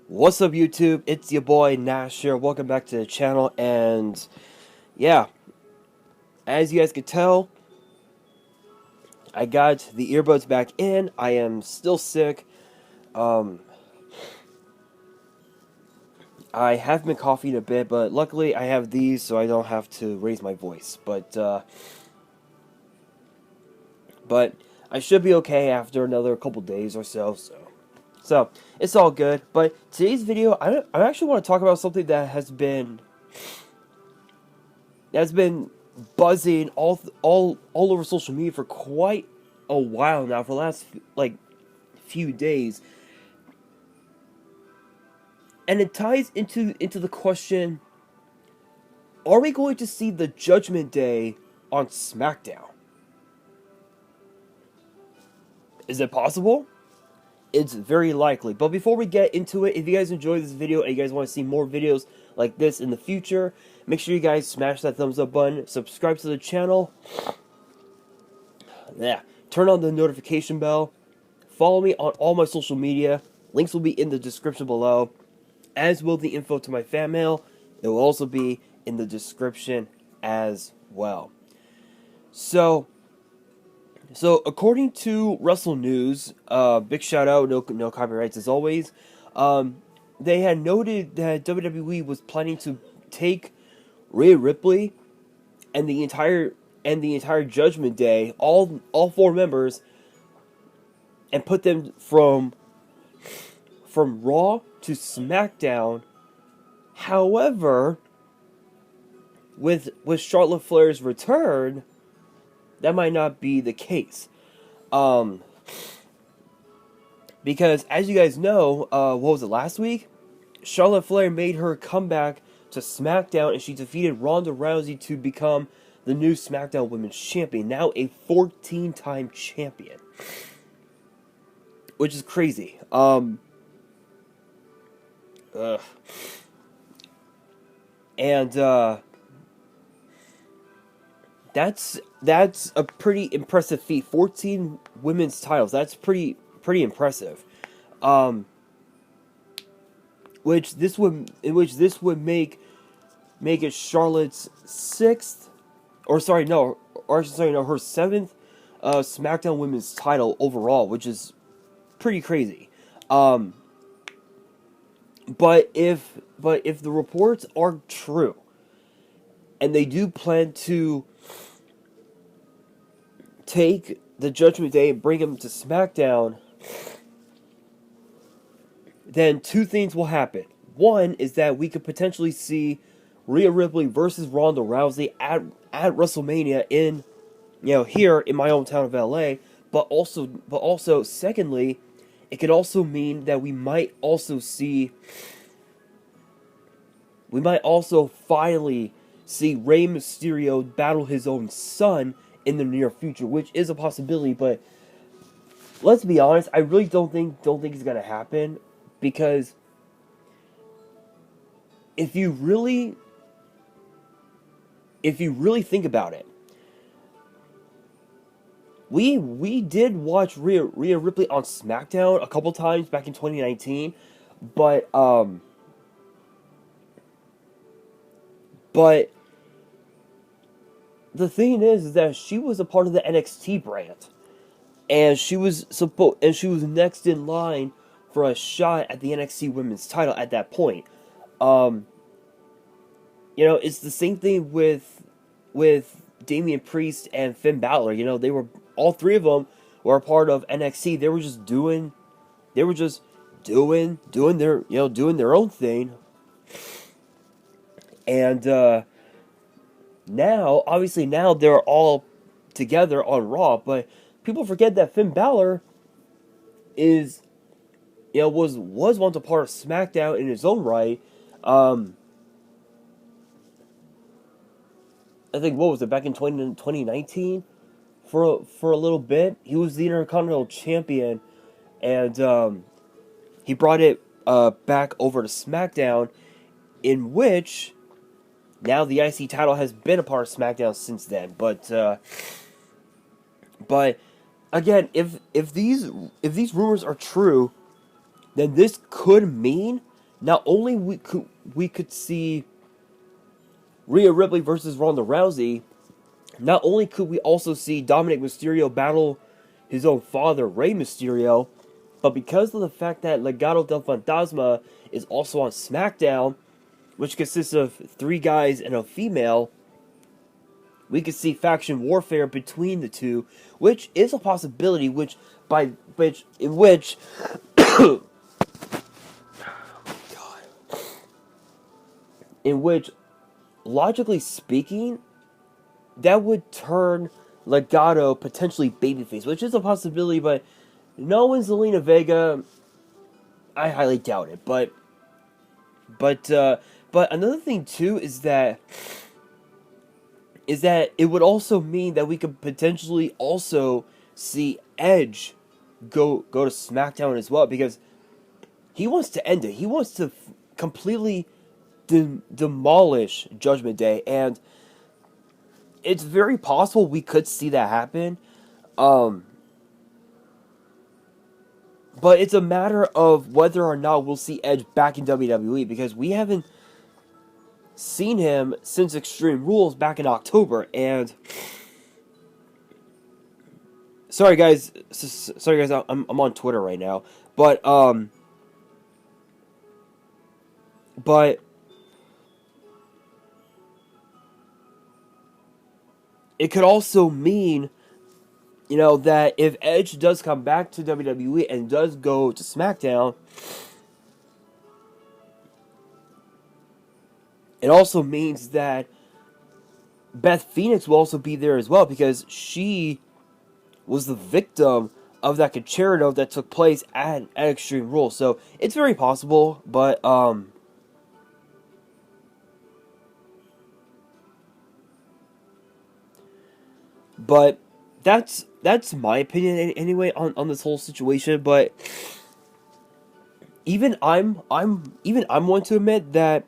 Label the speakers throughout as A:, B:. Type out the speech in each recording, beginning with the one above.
A: What's up, YouTube? It's your boy Nash here. Welcome back to the channel. And yeah, as you guys can tell, I got the earbuds back in. I am still sick. Um, I have been coughing a bit, but luckily I have these, so I don't have to raise my voice. But I should be okay after another couple days or so. So it's all good. But today's video, I actually want to talk about something that has been buzzing all over social media for quite a while now, for the last few days, and it ties into the question: are we going to see the Judgment Day on SmackDown? Is it possible? It's very likely. But before we get into it, if you guys enjoyed this video and you guys want to see more videos like this in the future, make sure you guys smash that thumbs up button, subscribe to the channel, turn on the notification bell, follow me on all my social media. Links will be in the description below, as will the info to my fan mail. It will also be in the description as well. So according to Wrestle News, big shout out, no copyrights as always. They had noted that WWE was planning to take Rhea Ripley and the entire Judgment Day, all four members, and put them from Raw to SmackDown. However, with Charlotte Flair's return, that might not be the case. Because as you guys know, what was it, last week? Charlotte Flair made her comeback to SmackDown, and she defeated Ronda Rousey to become the new SmackDown Women's Champion, now a 14-time champion, which is crazy. That's a pretty impressive feat. 14 women's titles. That's pretty impressive. Which this would make it Charlotte's sixth, her seventh SmackDown Women's title overall, which is pretty crazy. But if the reports are true, and they do plan to take the Judgment Day and bring him to SmackDown, then two things will happen. One is that we could potentially see Rhea Ripley versus Ronda Rousey at WrestleMania here in my hometown of LA. But also, secondly, it could also mean that we might also finally see Rey Mysterio battle his own son in the near future, which is a possibility. But let's be honest, I really don't think it's gonna happen, because if you really think about it, we did watch Rhea Ripley on SmackDown a couple times back in 2019, but the thing is that she was a part of the NXT brand, and she was next in line for a shot at the NXT Women's title at that point. It's the same thing with Damian Priest and Finn Balor. They were, all three of them were a part of NXT. They were just doing their own thing. And now they're all together on Raw, but people forget that Finn Balor was once a part of SmackDown in his own right. I think, what was it, back in 2019? For a little bit, he was the Intercontinental Champion, and he brought it back over to SmackDown, in which now the IC title has been a part of SmackDown since then. But again, if these rumors are true, then this could mean not only we could see Rhea Ripley versus Ronda Rousey, not only could we also see Dominic Mysterio battle his own father, Rey Mysterio, but because of the fact that Legado del Fantasma is also on SmackDown, which consists of 3 guys and a female, we could see faction warfare between the two, which is a possibility, in which logically speaking, that would turn Legado potentially babyface, which is a possibility, but knowing Zelina Vega, I highly doubt it. But another thing too is that it would also mean that we could potentially also see Edge go to SmackDown as well, because he wants to end it. He wants to completely demolish Judgment Day, and it's very possible we could see that happen. But it's a matter of whether or not we'll see Edge back in WWE, because we haven't seen him since Extreme Rules back in October. And sorry guys, I'm on Twitter right now, but it could also mean, that if Edge does come back to WWE and does go to SmackDown, it also means that Beth Phoenix will also be there as well, because she was the victim of that concerto that took place at Extreme Rules. So it's very possible, but that's my opinion anyway on this whole situation. But even I'm one to admit that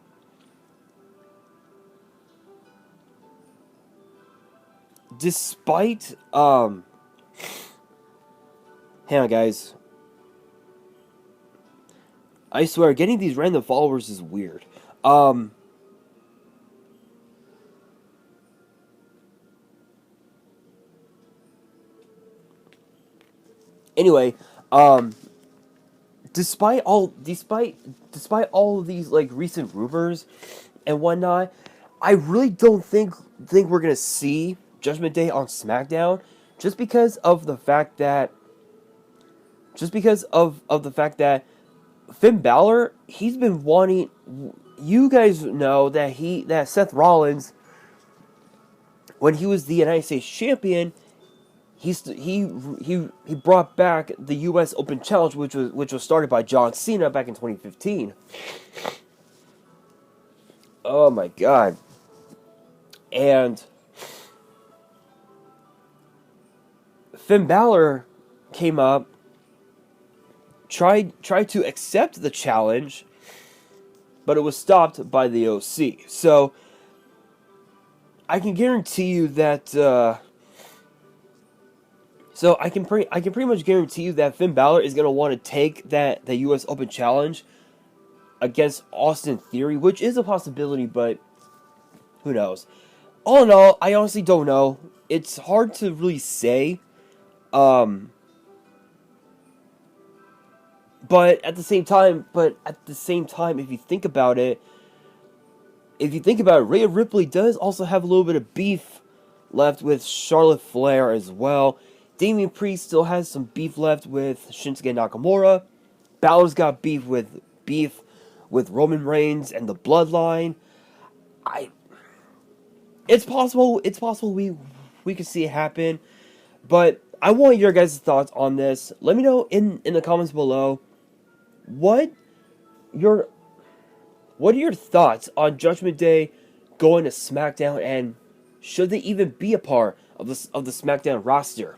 A: despite hang on guys, I swear getting these random followers is weird. Anyway, despite all of these like recent rumors and whatnot, I really don't think we're gonna see Judgment Day on SmackDown, just because of the fact that Finn Balor, he's been wanting. You guys know that Seth Rollins, when he was the United States champion, he brought back the U.S. Open Challenge, which was started by John Cena back in 2015. Oh my god! And Finn Balor came up, tried to accept the challenge, but it was stopped by the OC. So I can guarantee you that. So I can pretty much guarantee you that Finn Balor is gonna want to take the U.S. Open Challenge against Austin Theory, which is a possibility, but who knows? All in all, I honestly don't know. It's hard to really say. But at the same time, if you think about it, Rhea Ripley does also have a little bit of beef left with Charlotte Flair as well. Damian Priest still has some beef left with Shinsuke Nakamura. Balor's got beef with Roman Reigns and the Bloodline. It's possible we could see it happen, but I want your guys' thoughts on this. Let me know in the comments below what are your thoughts on Judgment Day going to SmackDown, and should they even be a part of the SmackDown roster?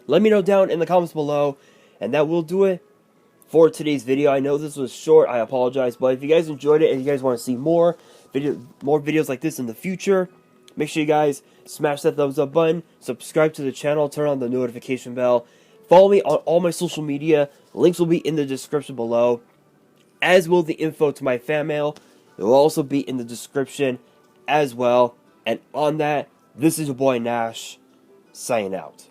A: Let me know down in the comments below, and that will do it for today's video. I know this was short, I apologize, but if you guys enjoyed it and you guys want to see more videos like this in the future, make sure you guys smash that thumbs up button, subscribe to the channel, turn on the notification bell, follow me on all my social media, links will be in the description below. as will the info to my fan mail. It will also be in the description as well. And on that, this is your boy Nash, signing out.